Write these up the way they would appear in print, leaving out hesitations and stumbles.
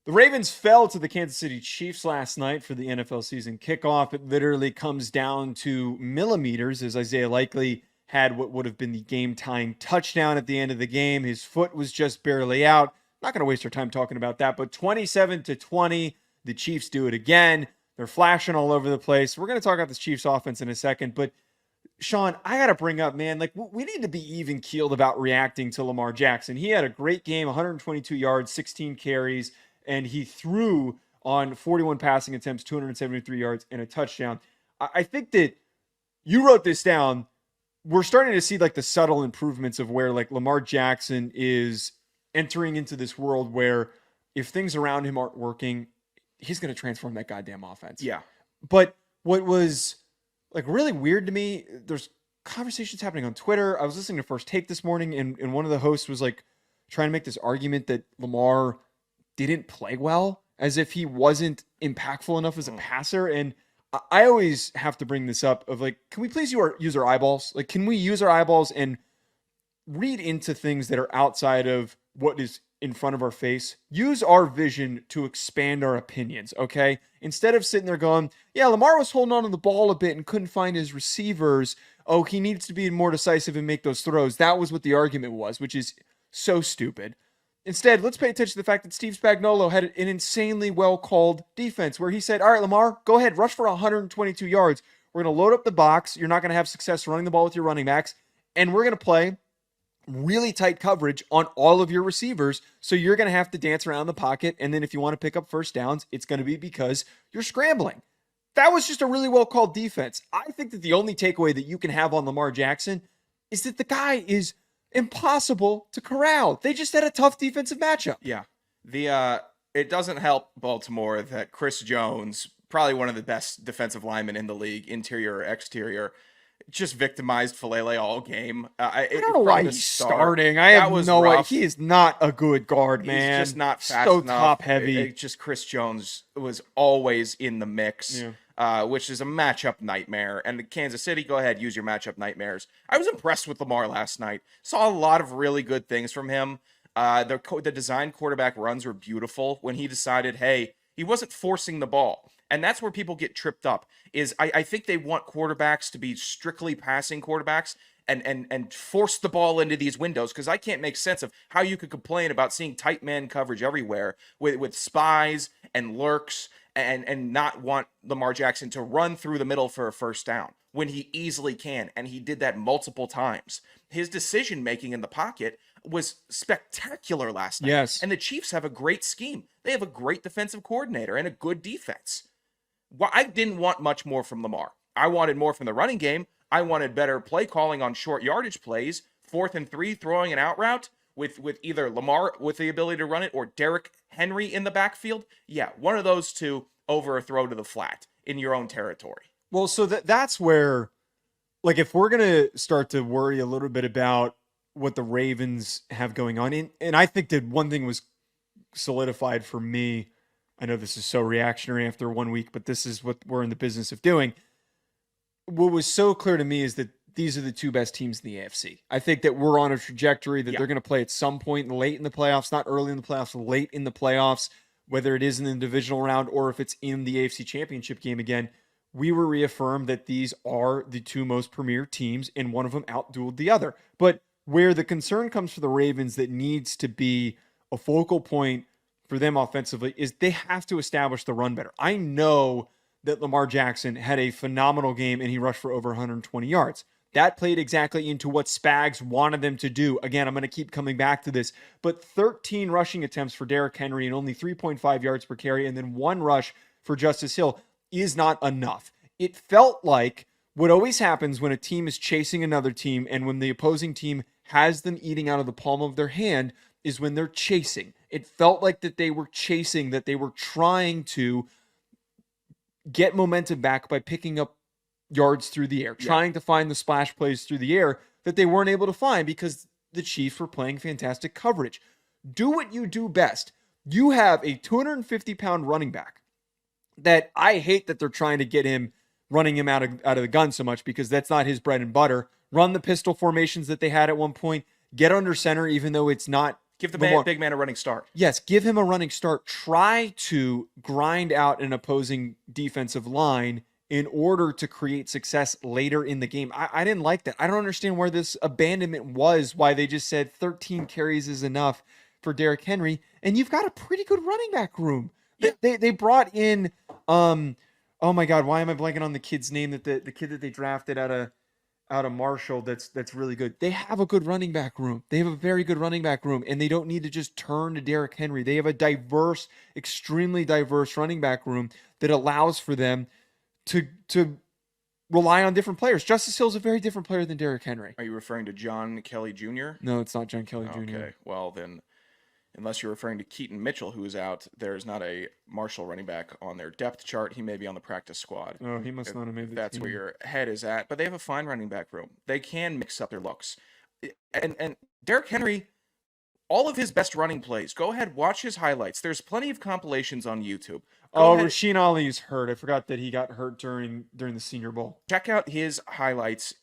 The Ravens fell to the Kansas City Chiefs last night for the NFL season kickoff. It literally comes down to millimeters as Isaiah Likely had what would have been the game-tying touchdown at the end of the game. His foot was just barely out. Not going to waste our time talking about that, but 27-20, the Chiefs do it again. They're flashing all over the place. We're going to talk about this Chiefs offense in a second, but Sean, I got to bring up, man, like we need to be even keeled about reacting to Lamar Jackson. He had a great game, 122 yards, 16 carries, and he threw on 41 passing attempts, 273 yards, and a touchdown. I think that you wrote this down. We're starting to see like the subtle improvements of where like Lamar Jackson is entering into this world where if things around him aren't working, he's going to transform that goddamn offense. Yeah. But what was like really weird to me, there's conversations happening on Twitter. I was listening to First Take this morning, and one of the hosts was like trying to make this argument that Lamar didn't play well, as if he wasn't impactful enough as a passer. And I always have to bring this up of like, can we please use our eyeballs? Like, can we use our eyeballs and read into things that are outside of what is in front of our face? Use our vision to expand our opinions, okay? Instead of sitting there going, yeah, Lamar was holding on to the ball a bit and couldn't find his receivers. Oh, he needs to be more decisive and make those throws. That was what the argument was, which is so stupid. Instead, let's pay attention to the fact that Steve Spagnuolo had an insanely well-called defense where he said, all right, Lamar, go ahead, rush for 122 yards. We're going to load up the box. You're not going to have success running the ball with your running backs. And we're going to play really tight coverage on all of your receivers. So you're going to have to dance around the pocket. And then if you want to pick up first downs, it's going to be because you're scrambling. That was just a really well-called defense. I think that the only takeaway that you can have on Lamar Jackson is that the guy is impossible to corral. They just had a tough defensive matchup. Yeah. It doesn't help Baltimore that Chris Jones, probably one of the best defensive linemen in the league, interior or exterior, just victimized Falele all game. I don't know why he's starting. I have no idea. He is not a good guard, man. He's just not fast so enough. top heavy. Just Chris Jones was always in the mix, which is a matchup nightmare. And Kansas City, go ahead, use your matchup nightmares. I was impressed with Lamar last night. Saw a lot of really good things from him. The design quarterback runs were beautiful when he decided, hey, he wasn't forcing the ball. And that's where people get tripped up, is I think they want quarterbacks to be strictly passing quarterbacks and force the ball into these windows, because I can't make sense of how you could complain about seeing tight man coverage everywhere with spies and lurks and not want Lamar Jackson to run through the middle for a first down when he easily can. And he did that multiple times. His decision-making in the pocket was spectacular last night. Yes. And the Chiefs have a great scheme. They have a great defensive coordinator and a good defense. Well, I didn't want much more from Lamar. I wanted more from the running game. I wanted better play calling on short yardage plays, 4th and 3, throwing an out route with either Lamar with the ability to run it or Derrick Henry in the backfield. Yeah, one of those two over a throw to the flat in your own territory. Well, so that's where, like, if we're going to start to worry a little bit about what the Ravens have going on, and I think that one thing was solidified for me. I know this is so reactionary after 1 week, but this is what we're in the business of doing. What was so clear to me is that these are the two best teams in the AFC. I think that we're on a trajectory that they're going to play at some point late in the playoffs, not early in the playoffs, late in the playoffs, whether it is in the divisional round or if it's in the AFC Championship game again. We were reaffirmed that these are the two most premier teams, and one of them outdueled the other. But where the concern comes for the Ravens that needs to be a focal point for them offensively is they have to establish the run better. I know that Lamar Jackson had a phenomenal game and he rushed for over 120 yards. That played exactly into what Spags wanted them to do. Again, I'm going to keep coming back to this, but 13 rushing attempts for Derrick Henry and only 3.5 yards per carry, and then one rush for Justice Hill is not enough. It felt like what always happens when a team is chasing another team and when the opposing team has them eating out of the palm of their hand is when they're chasing. It felt like that they were chasing, that they were trying to get momentum back by picking up yards through the air, trying to find the splash plays through the air that they weren't able to find because the Chiefs were playing fantastic coverage. Do what you do best. You have a 250-pound running back that I hate that they're trying to get him, running him out of the gun so much, because that's not his bread and butter. Run the pistol formations that they had at one point. Get under center, even though it's not Give the Lamar, big man a running start. Yes, give him a running start. Try to grind out an opposing defensive line in order to create success later in the game. I didn't like that. I don't understand where this abandonment was, why they just said 13 carries is enough for Derrick Henry, and you've got a pretty good running back room. Yeah. They brought in oh my God, why am I blanking on the kid's name, that the kid that they drafted out of Marshall that's really good. They have a good running back room. They have a very good running back room, and they don't need to just turn to Derrick Henry. They have a diverse, extremely diverse running back room that allows for them to rely on different players. Justice Hill's a very different player than Derrick Henry. Are you referring to John Kelly Jr.? No, it's not John Kelly Jr. Okay, well then, unless you're referring to Keaton Mitchell, who is out, there's not a Marshall running back on their depth chart. He may be on the practice squad. Oh, he must not have made the That's team. where your head is at. But they have a fine running back room. They can mix up their looks. And Derrick Henry, all of his best running plays, go ahead, watch his highlights. There's plenty of compilations on YouTube. Rasheen Ali's hurt. I forgot that he got hurt during the Senior Bowl. Check out his highlights.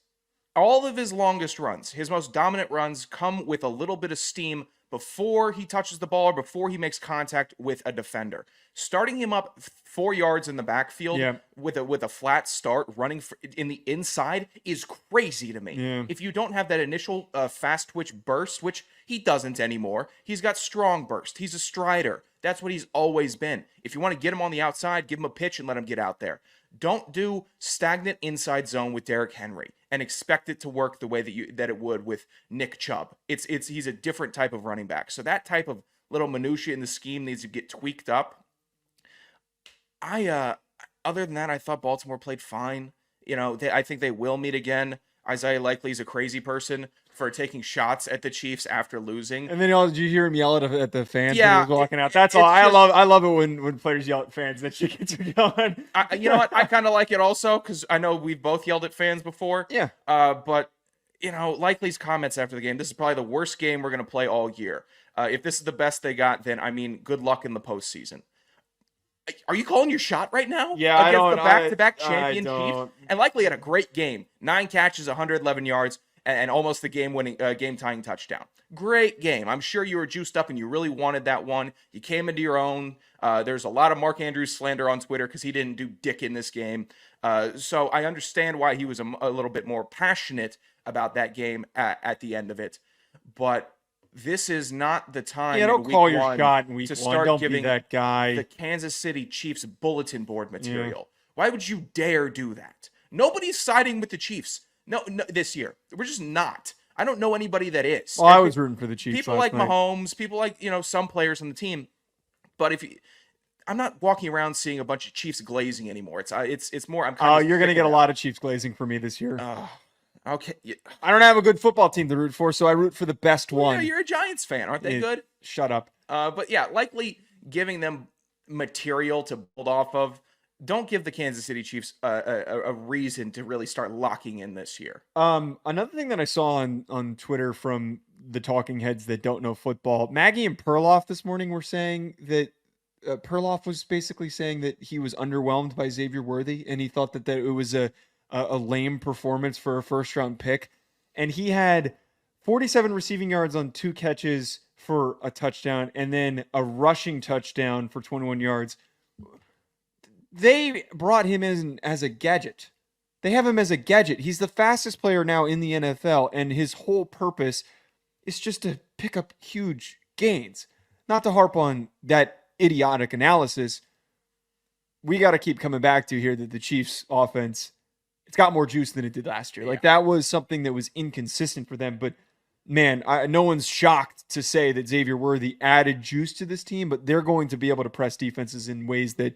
All of his longest runs, his most dominant runs, come with a little bit of steam before he touches the ball or before he makes contact with a defender. Starting him up 4 yards in the backfield with a flat start, running in the inside, is crazy to me. Yeah. If you don't have that initial fast twitch burst, which he doesn't anymore, he's got strong burst. He's a strider. That's what he's always been. If you want to get him on the outside, give him a pitch and let him get out there. Don't do stagnant inside zone with Derrick Henry and expect it to work the way that it would with Nick Chubb. He's a different type of running back. So that type of little minutia in the scheme needs to get tweaked up. Other than that, I thought Baltimore played fine. I think they will meet again. Isaiah Likely is a crazy person for taking shots at the Chiefs after losing. And then did you hear him yell at the fans when he was walking out? That's all. I love it when players yell at fans. That shit gets me going. You know what? I kind of like it also because I know we've both yelled at fans before. Yeah. But Likely's comments after the game, this is probably the worst game we're going to play all year. If this is the best they got, then, good luck in the postseason. Are you calling your shot right now? Yeah, against the back-to-back champion Chiefs? And Likely had a great game. 9 catches, 111 yards, and almost the game-tying touchdown. Great game. I'm sure you were juiced up and you really wanted that one. You came into your own. There's a lot of Mark Andrews slander on Twitter because he didn't do dick in this game. So I understand why he was a little bit more passionate about that game at the end of it. But this is not the time. Yeah, don't call your shot in week to one. start Don't giving be that guy. the Kansas City Chiefs bulletin board material. Why would you dare do that? Nobody's siding with the Chiefs. No, this year. We're just not. I don't know anybody that is. Well, I was rooting for the Chiefs. People like Mahomes, people like, some players on the team. But I'm not walking around seeing a bunch of Chiefs glazing anymore. It's more. You're gonna get a lot of Chiefs glazing for me this year. Okay. I don't have a good football team to root for, so I root for the best one. Yeah, you're a Giants fan. Aren't they good? Shut up. But yeah, Likely giving them material to build off of. Don't give the Kansas City Chiefs a reason to really start locking in this year. Another thing that I saw on Twitter from the talking heads that don't know football, Maggie and Perloff this morning were saying that Perloff was basically saying that he was underwhelmed by Xavier Worthy, and he thought that it was a lame performance for a first-round pick. And he had 47 receiving yards on 2 catches for a touchdown, and then a rushing touchdown for 21 yards. They brought him in as a gadget. They have him as a gadget. He's the fastest player now in the NFL, and his whole purpose is just to pick up huge gains. Not to harp on that idiotic analysis. We got to keep coming back to here that the Chiefs offense, it's got more juice than it did last year. Like, that was something that was inconsistent for them. But, man, no one's shocked to say that Xavier Worthy added juice to this team, but they're going to be able to press defenses in ways that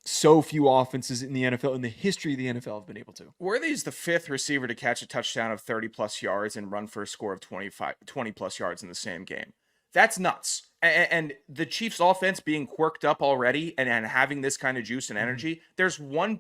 so few offenses in the NFL, in the history of the NFL, have been able to. Worthy's the 5th receiver to catch a touchdown of 30-plus yards and run for a score of 20-plus yards in the same game. That's nuts. And the Chiefs' offense being quirked up already and having this kind of juice and energy, there's one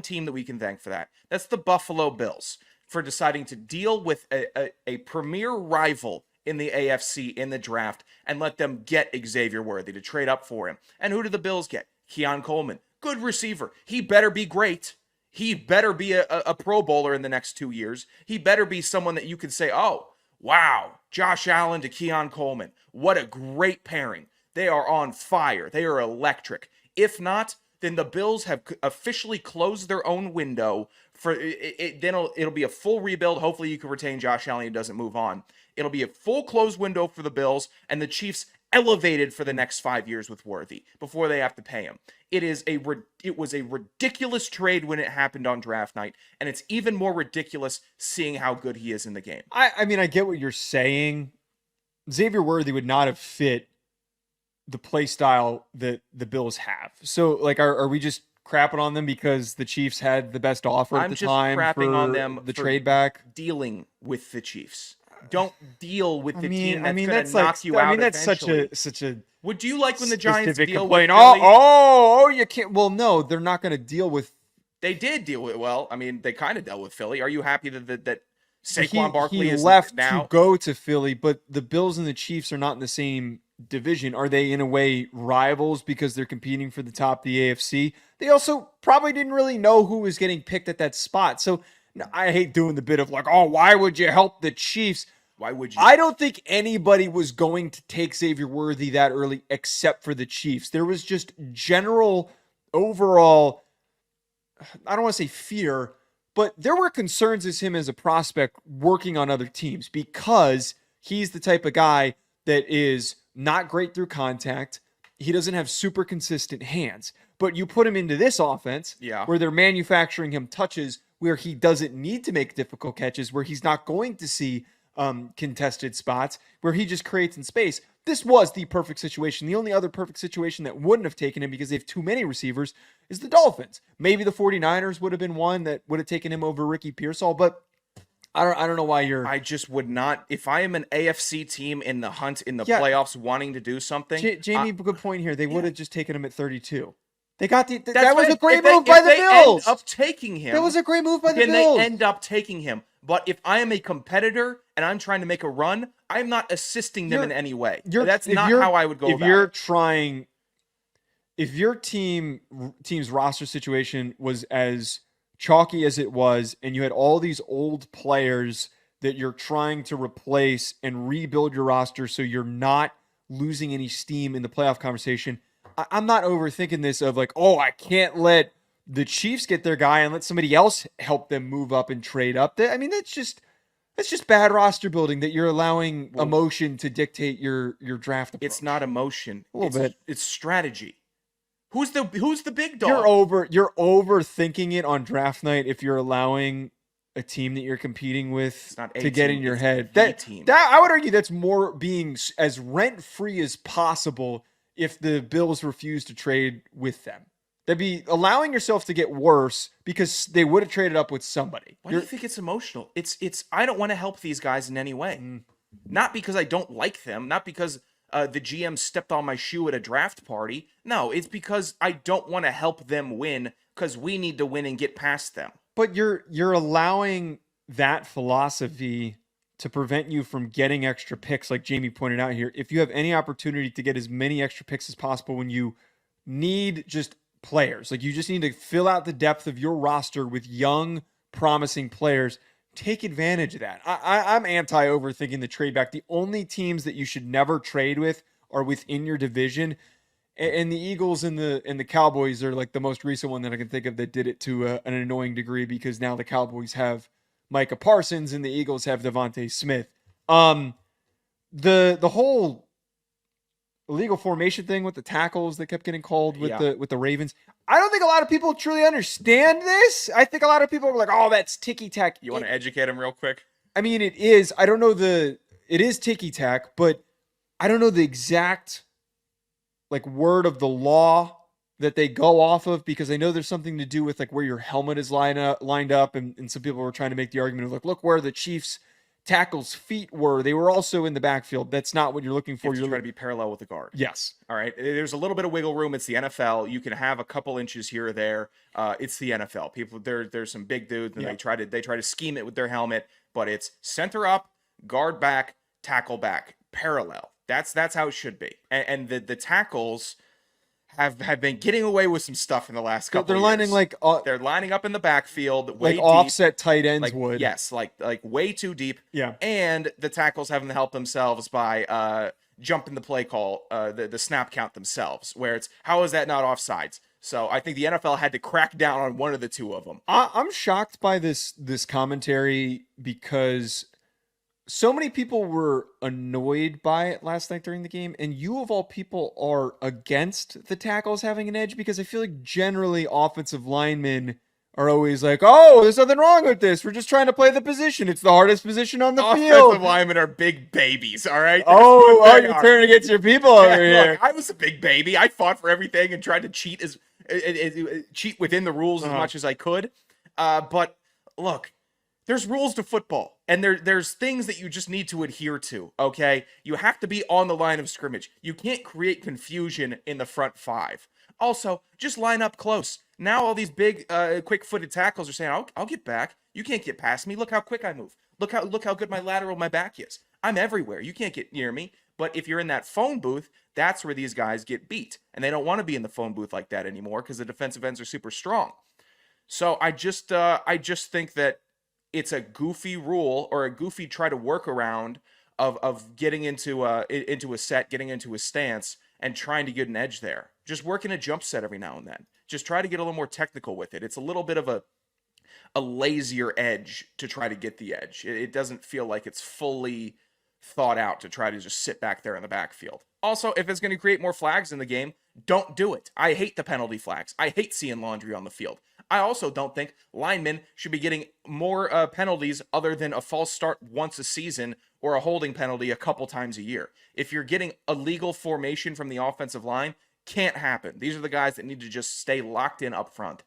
team that we can thank for that. That's the Buffalo Bills, for deciding to deal with a premier rival in the AFC in the draft and let them get Xavier Worthy to trade up for him. And who did the Bills get? Keon Coleman. Good receiver. He better be great. He better be a Pro Bowler in the next 2 years. He better be someone that you can say, oh, wow, Josh Allen to Keon Coleman. What a great pairing. They are on fire. They are electric. If not, then the Bills have officially closed their own window for it. Then it'll be a full rebuild. Hopefully you can retain Josh Allen and doesn't move on. It'll be a full closed window for the Bills, and the Chiefs elevated for the next 5 years with Worthy before they have to pay him. It was a ridiculous trade when it happened on draft night, and it's even more ridiculous seeing how good he is in the game. I mean, I get what you're saying. Xavier Worthy would not have fit the play style that the Bills have. So, like, are we just crapping on them because the Chiefs had the best offer at the time? I'm just crapping for on them the for trade back. dealing with the Chiefs. Don't deal with the team that's going that's to knock you out. I mean, that's eventually. such a. Would you like when the Giants specific deal complaint. with Philly? Oh, you can't. Well, no, they're not going to deal with. They did deal with. Well, I mean, they kind of dealt with Philly. Are you happy that Saquon Barkley is left now to go to Philly, but the Bills and the Chiefs are not in the same division. Are they in a way rivals because they're competing for the top of the AFC? They also probably didn't really know who was getting picked at that spot. So I hate doing the bit of like, oh, why would you help the Chiefs? Why would you? I don't think anybody was going to take Xavier Worthy that early except for the Chiefs. There was just general overall, I don't want to say fear, but there were concerns as him as a prospect working on other teams because he's the type of guy that is not great through contact. He doesn't have super consistent hands. But you put him into this offense where they're manufacturing him touches where he doesn't need to make difficult catches, where he's not going to see contested spots, where he just creates in space. This was the perfect situation. The only other perfect situation that wouldn't have taken him because they have too many receivers is the Dolphins. Maybe the 49ers would have been one that would have taken him over Ricky Pearsall, but I don't know why you're. I just would not. If I am an AFC team in the hunt in the playoffs wanting to do something, Jamie, good point here. They would have just taken him at 32. They got the. That right. was a great move by the Bills. End up taking him. That was a great move by the Bills. Then they end up taking him. But if I am a competitor and I'm trying to make a run, I'm not assisting them in any way. That's not how I would go about it. If you're trying, if your team's roster situation was as chalky as it was, and you had all these old players that you're trying to replace and rebuild your roster so you're not losing any steam in the playoff conversation, I'm not overthinking this of like, oh, I can't let the Chiefs get their guy and let somebody else help them move up and trade up. I mean, that's just bad roster building that you're allowing emotion to dictate your draft approach. It's not emotion. A little bit. It's strategy. Who's the big dog? You're overthinking it on draft night if you're allowing a team that you're competing with to get in your head. That I would argue that's more being as rent-free as possible if the Bills refuse to trade with them. That'd be allowing yourself to get worse because they would have traded up with somebody. Why do you think it's emotional? It's I don't want to help these guys in any way. Not because I don't like them, not because the GM stepped on my shoe at a draft party. No, it's because I don't want to help them win because we need to win and get past them. But you're allowing that philosophy to prevent you from getting extra picks, like Jamie pointed out here. If you have any opportunity to get as many extra picks as possible when you need just players, like you just need to fill out the depth of your roster with young, promising players, take advantage of that. I'm anti-overthinking the trade back. The only teams that you should never trade with are within your division. And the Eagles and the Cowboys are like the most recent one that I can think of that did it to an annoying degree because now the Cowboys have Micah Parsons and the Eagles have Devontae Smith. The whole illegal formation thing with the tackles that kept getting called with the Ravens. I don't think a lot of people truly understand this. I think a lot of people are like, "Oh, that's ticky-tack." You want to educate them real quick? I mean, it is. I don't know it is ticky-tack, but I don't know the exact like word of the law that they go off of because I know there's something to do with like where your helmet is lined up and some people were trying to make the argument of like, look where the Chiefs tackles' feet were. They were also in the backfield. That's not what you're looking for. You're trying to be parallel with the guard. Yes. All right. There's a little bit of wiggle room. It's the NFL. You can have a couple inches here or there. It's the NFL. People there's some big dudes and they try to scheme it with their helmet, but it's center up, guard back, tackle back, parallel. That's how it should be. And the tackles have been getting away with some stuff in the last couple They're of lining years. They're lining up in the backfield way like deep, offset tight ends like would. yes, like way too deep. Yeah. And the tackles having to help themselves by jumping the play call, the snap count themselves, where it's how is that not offsides? So I think the NFL had to crack down on one of the two of them. I'm shocked by this commentary because so many people were annoyed by it last night during the game, and you of all people are against the tackles having an edge because I feel like generally offensive linemen are always like, "Oh, there's nothing wrong with this. We're just trying to play the position. It's the hardest position on the Offensive field." linemen are big babies, all right? You're turning against your people over here. Look, I was a big baby. I fought for everything and tried to cheat cheat within the rules as much as I could. But look, there's rules to football, and there's things that you just need to adhere to, okay? You have to be on the line of scrimmage. You can't create confusion in the front five. Also, just line up close. Now all these big, quick-footed tackles are saying, I'll get back. You can't get past me. Look how quick I move. Look how good my back is. I'm everywhere. You can't get near me. But if you're in that phone booth, that's where these guys get beat. And they don't want to be in the phone booth like that anymore because the defensive ends are super strong. So I just think that it's a goofy rule or a goofy try to work around of getting into a set, getting into a stance, and trying to get an edge there. Just work in a jump set every now and then. Just try to get a little more technical with it. It's a little bit of a lazier edge to try to get the edge. It doesn't feel like it's fully thought out to try to just sit back there in the backfield. Also, if it's going to create more flags in the game, don't do it. I hate the penalty flags. I hate seeing laundry on the field. I also don't think linemen should be getting more penalties other than a false start once a season or a holding penalty a couple times a year. If you're getting illegal formation from the offensive line, can't happen. These are the guys that need to just stay locked in up front.